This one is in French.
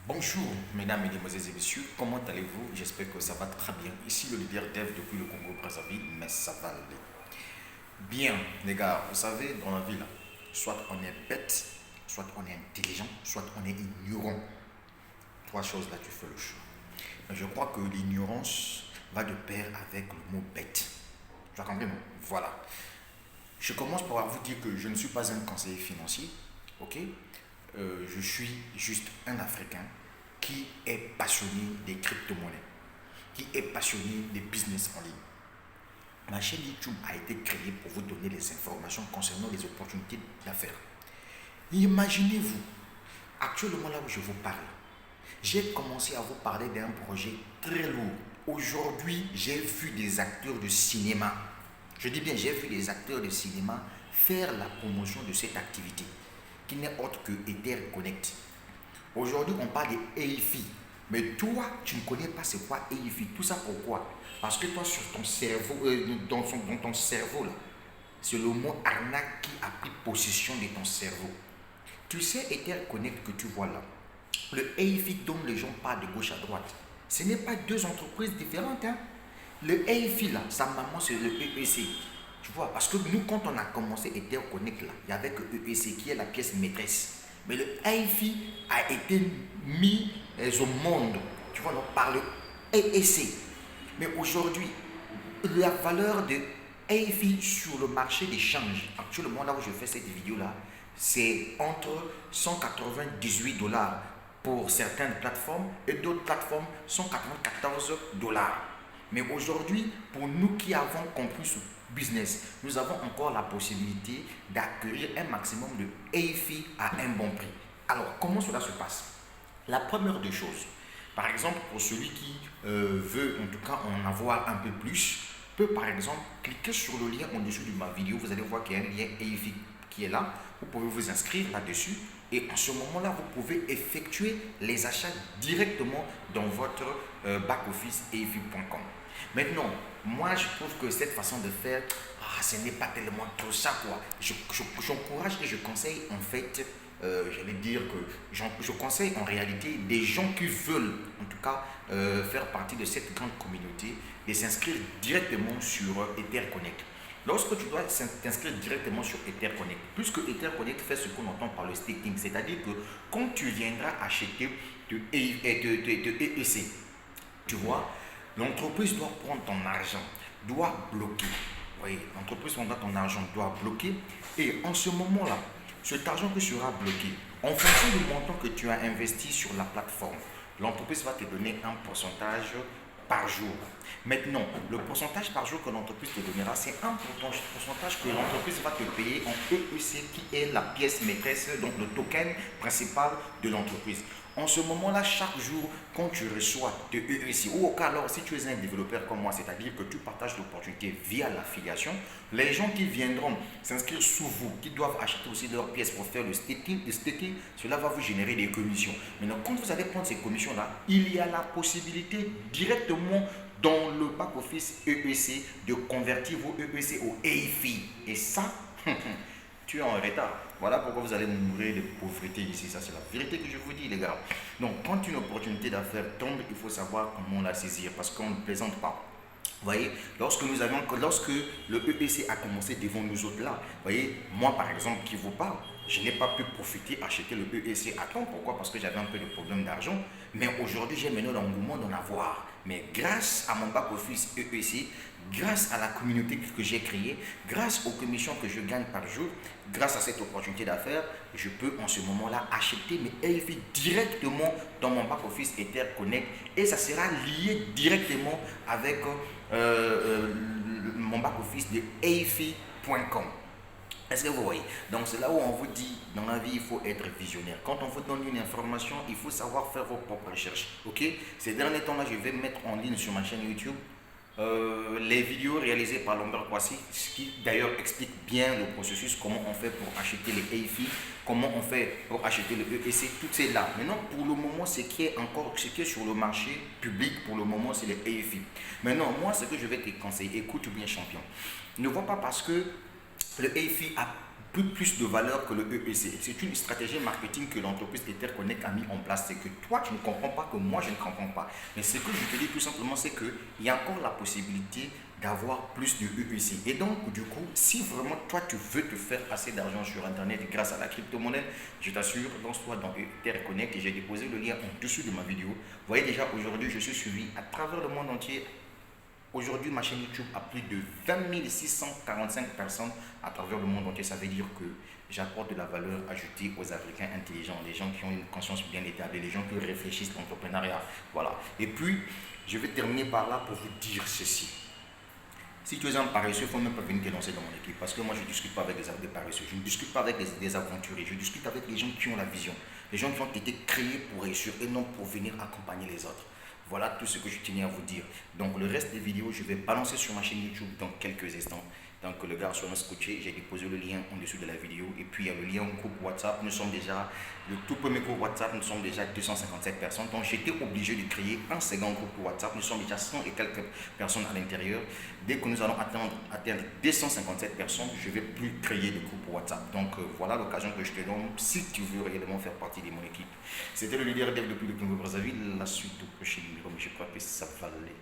Bonjour, mesdames, mesdemoiselles et messieurs, comment allez-vous? J'espère que ça va très bien. Ici le leader Dev depuis le Congo-Brazzaville, mais ça va aller. Bien, les gars, vous savez, dans la vie là, soit on est bête, soit on est intelligent, soit on est ignorant. Trois choses là, tu fais le choix. Mais je crois que l'ignorance va de pair avec le mot bête. Tu as compris, non? Voilà. Je commence par vous dire que je ne suis pas un conseiller financier, ok? Je suis juste un Africain qui est passionné des crypto-monnaies, qui est passionné des business en ligne. Ma chaîne YouTube a été créée pour vous donner les informations concernant les opportunités d'affaires. Imaginez-vous, actuellement là où je vous parle, j'ai commencé à vous parler d'un projet très lourd. Aujourd'hui, j'ai vu des acteurs de cinéma, je dis bien j'ai vu des acteurs de cinéma faire la promotion de cette activité, qui n'est autre que Ether Connect. Aujourd'hui, on parle de EIFI. Mais toi, tu ne connais pas c'est quoi EIFI. Tout ça pourquoi? Parce que toi, sur ton cerveau, dans ton cerveau, là, c'est le mot arnaque qui a pris possession de ton cerveau. Tu sais, Ether Connect que tu vois là, le EIFI dont les gens parlent de gauche à droite, ce n'est pas deux entreprises différentes. Hein. Le EIFI là, sa maman, c'est le EEC. Tu vois, parce que nous, quand on a commencé Ether Connect là, il n'y avait que EEC qui est la pièce maîtresse. Mais le EIFI a été mis au monde, tu vois, par le EEC. Mais aujourd'hui, la valeur de EIFI sur le marché des changes, actuellement là où je fais cette vidéo là, c'est entre 198 $ pour certaines plateformes et d'autres plateformes 194 $. Mais aujourd'hui, pour nous qui avons compris ce business, nous avons encore la possibilité d'accueillir un maximum de EIFI à un bon prix. Alors, comment cela se passe? La première des choses, par exemple, pour celui qui veut en tout cas en avoir un peu plus, peut par exemple cliquer sur le lien en dessous de ma vidéo. Vous allez voir qu'il y a un lien EIFI qui est là. Vous pouvez vous inscrire là-dessus et en ce moment-là, vous pouvez effectuer les achats directement dans votre back-office EIFI.com. Maintenant, moi je trouve que cette façon de faire, ce n'est pas tellement trop ça quoi. J'encourage et je conseille en fait, j'allais dire que je conseille en réalité des gens qui veulent en tout cas faire partie de cette grande communauté de s'inscrire directement sur Ether Connect. Lorsque tu dois t'inscrire directement sur Ether Connect, puisque Ether Connect fait ce qu'on entend par le staking, c'est-à-dire que quand tu viendras acheter de EEC, tu vois, l'entreprise doit prendre ton argent, doit bloquer. Oui, l'entreprise prendra ton argent, doit bloquer. Et en ce moment-là, cet argent qui sera bloqué, en fonction du montant que tu as investi sur la plateforme, l'entreprise va te donner un pourcentage par jour. Maintenant, le pourcentage par jour que l'entreprise te donnera, c'est un pourcentage que l'entreprise va te payer en EEC qui est la pièce maîtresse, donc le token principal de l'entreprise. En ce moment-là, chaque jour, quand tu reçois de EEC, ou au cas alors, si tu es un développeur comme moi, c'est-à-dire que tu partages l'opportunité via l'affiliation, les gens qui viendront s'inscrire sous vous, qui doivent acheter aussi leurs pièces pour faire le staking, cela va vous générer des commissions. Maintenant, quand vous allez prendre ces commissions-là, il y a la possibilité directement dans le back-office EEC de convertir vos EEC au EIFI. Et ça, tu es en retard. Voilà pourquoi vous allez mourir de pauvreté ici. Ça, c'est la vérité que je vous dis, les gars. Donc, quand une opportunité d'affaires tombe, il faut savoir comment la saisir parce qu'on ne plaisante pas. Vous voyez, lorsque le EEC a commencé devant nous autres là, vous voyez, moi par exemple qui vous parle, je n'ai pas pu profiter, acheter le EEC à temps. Pourquoi? Parce que j'avais un peu de problème d'argent. Mais aujourd'hui, j'ai maintenant l'engouement d'en avoir. Mais grâce à mon back-office EEC, grâce à la communauté que j'ai créée, grâce aux commissions que je gagne par jour, grâce à cette opportunité d'affaires, je peux en ce moment-là acheter mes EIFI directement dans mon back-office Ether Connect et ça sera lié directement avec mon back-office de EIFI.com. Est-ce que vous voyez? Donc c'est là où on vous dit, dans la vie, il faut être visionnaire. Quand on vous donne une information, il faut savoir faire vos propres recherches. Ok? Ces derniers temps-là, je vais mettre en ligne sur ma chaîne YouTube les vidéos réalisées par Lomber Kwasi, ce qui d'ailleurs explique bien le processus, comment on fait pour acheter les EIFI, comment on fait pour acheter le EEC, tout c'est là. Maintenant, pour le moment, ce qui est sur le marché public, pour le moment, c'est les EIFI. Maintenant, moi, ce que je vais te conseiller, écoute bien champion, ne vois pas parce que le EIFI a plus de valeur que le EEC. C'est une stratégie marketing que l'entreprise Etherconnect a mis en place. C'est que toi, tu ne comprends pas, que moi, je ne comprends pas. Mais ce que je te dis tout simplement, c'est qu'il y a encore la possibilité d'avoir plus de EEC. Et donc, du coup, si vraiment toi, tu veux te faire assez d'argent sur Internet grâce à la crypto-monnaie, je t'assure, lance-toi dans Etherconnect et j'ai déposé le lien en dessous de ma vidéo. Vous voyez déjà, aujourd'hui, je suis suivi à travers le monde entier. Aujourd'hui, ma chaîne YouTube a plus de 20 645 personnes à travers le monde entier. Ça veut dire que j'apporte de la valeur ajoutée aux Africains intelligents, les gens qui ont une conscience bien établie, les gens qui réfléchissent l'entrepreneuriat. Voilà. Et puis, je vais terminer par là pour vous dire ceci. Si tu es un paresseux, il ne faut même pas venir te lancer dans mon équipe. Parce que moi, je ne discute pas avec des paresseux. Je ne discute pas avec des aventuriers. Je discute avec les gens qui ont la vision. Les gens qui ont été créés pour réussir et non pour venir accompagner les autres. Voilà tout ce que je tenais à vous dire. Donc le reste des vidéos, je vais balancer sur ma chaîne YouTube dans quelques instants. Donc le gars sur scotché, j'ai déposé le lien en dessous de la vidéo. Et puis il y a le lien au groupe WhatsApp. Nous sommes déjà, le tout premier groupe WhatsApp, nous sommes déjà 257 personnes. Donc j'étais obligé de créer un second groupe WhatsApp. Nous sommes déjà 100 et quelques personnes à l'intérieur. Dès que nous allons atteindre 257 personnes, je ne vais plus créer de groupe WhatsApp. Donc voilà l'occasion que je te donne si tu veux réellement faire partie de mon équipe. C'était le leader dev depuis le Congo-Brazzaville. La suite au prochain numéro, mais je crois que ça va aller.